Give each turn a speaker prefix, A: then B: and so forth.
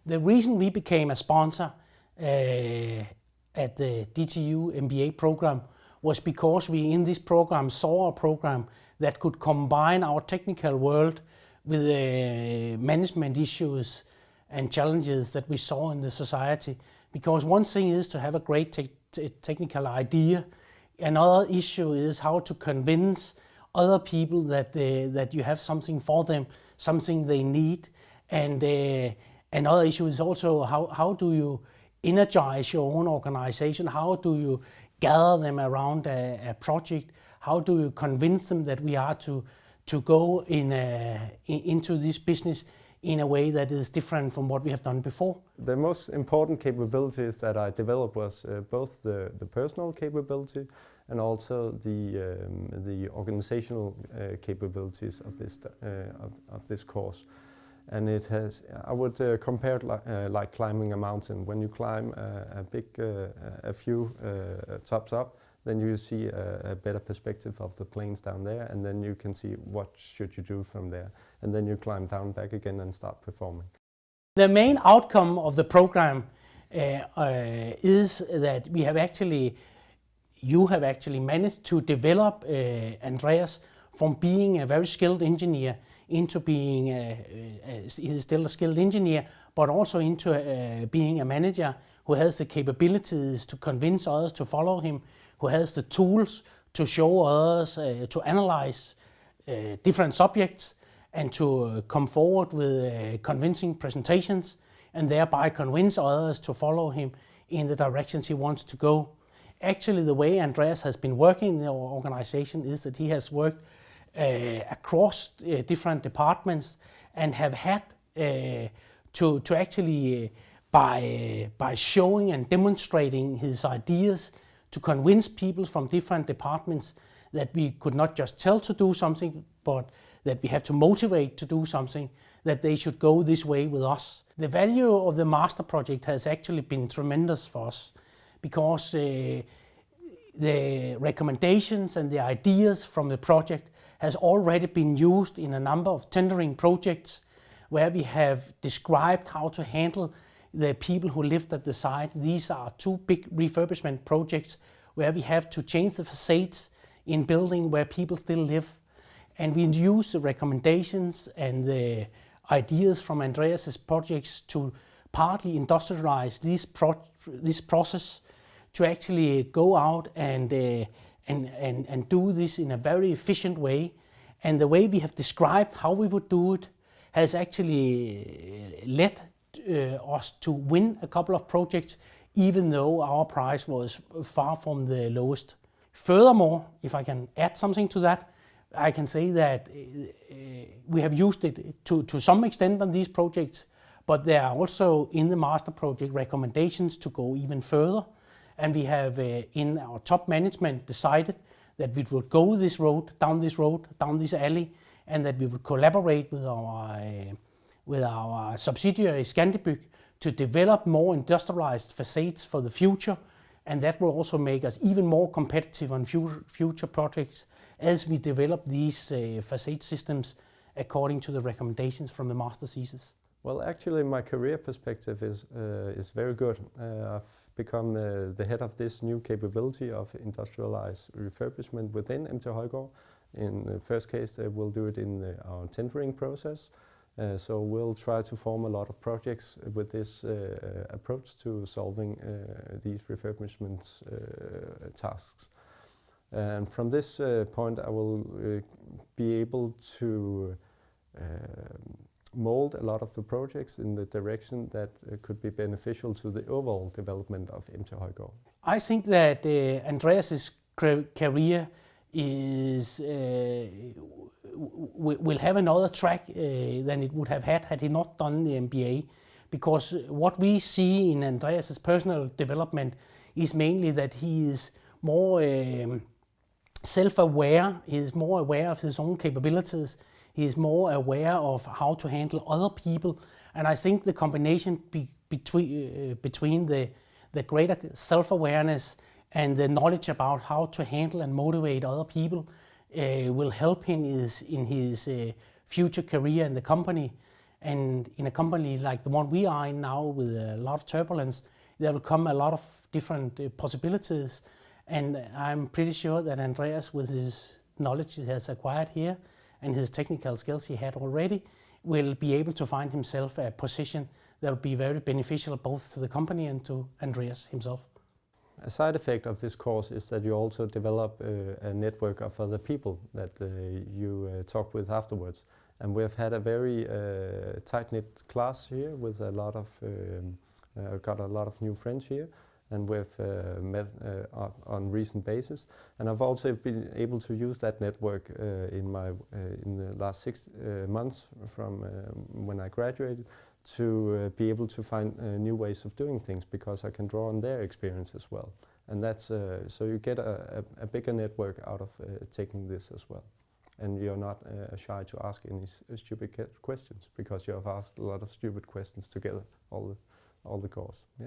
A: The reason we became a sponsor at the DTU MBA program was because we in this program saw a program that could combine our technical world with the management issues and challenges that we saw in the society. Because one thing is to have a great technical idea. Another issue is how to convince other people that you have something for them, something they need. And another issue is also how do you energize your own organization? How do you gather them around a project? How do you convince them that we are to go into this business in a way that is different from what we have done before?
B: The most important capabilities that I developed was both the personal capability and also the organizational capabilities of this course. And it has, I would compare it like climbing a mountain. When you climb a few tops up, then you see a better perspective of the plains down there, and then you can see what should you do from there. And then you climb down back again and start performing.
A: The main outcome of the program is that you have actually managed to develop Andreas from being a very skilled engineer into being, he is still a skilled engineer, but also into being a manager who has the capabilities to convince others to follow him, who has the tools to show others, to analyze different subjects and to come forward with convincing presentations and thereby convince others to follow him in the directions he wants to go. Actually, the way Andreas has been working in our organization is that he has worked across different departments and have had to actually, by showing and demonstrating his ideas, to convince people from different departments that we could not just tell to do something, but that we have to motivate to do something, that they should go this way with us. The value of the master project has actually been tremendous for us, because the recommendations and the ideas from the project has already been used in a number of tendering projects where we have described how to handle the people who lived at the site. These are two big refurbishment projects where we have to change the facades in building where people still live. And we use the recommendations and the ideas from Andreas's projects to partly industrialize this process, to actually go out and do this in a very efficient way. And the way we have described how we would do it has actually led us to win a couple of projects, even though our price was far from the lowest. Furthermore, if I can add something to that, I can say that we have used it to some extent on these projects, but there are also in the master project recommendations to go even further. And we have in our top management decided that we would go this road, down this alley, and that we would collaborate with our subsidiary Scandibyg to develop more industrialized facades for the future. And that will also make us even more competitive on future projects as we develop these facade systems according to the recommendations from the master thesis.
B: Well, actually, my career perspective is very good. I've become the head of this new capability of industrialized refurbishment within MT Højgaard. In the first case, we'll do it in our tendering process. So we'll try to form a lot of projects with this approach to solving these refurbishment tasks. And from this point, I will be able to mold a lot of the projects in the direction that could be beneficial to the overall development of MT Højgaard.
A: I think that Andreas's career will have another track than it would have had he not done the MBA. Because what we see in Andreas's personal development is mainly that he is more self-aware, he is more aware of his own capabilities, he is more aware of how to handle other people. And I think the combination between the greater self-awareness and the knowledge about how to handle and motivate other people will help him in his future career in the company. And in a company like the one we are in now, with a lot of turbulence, there will come a lot of different possibilities. And I'm pretty sure that Andreas, with his knowledge he has acquired here and his technical skills he had already, will be able to find himself a position that will be very beneficial both to the company and to Andreas himself.
B: A side effect of this course is that you also develop a network of other people that you talk with afterwards. And we've had a very tight-knit class here with a lot of, got a lot of new friends here, and we've met on recent basis. And I've also been able to use that network in the last 6 months from when I graduated, to be able to find new ways of doing things, because I can draw on their experience as well. And that's so you get a bigger network out of taking this as well. And you're not shy to ask any stupid questions, because you have asked a lot of stupid questions together all the course. Yeah.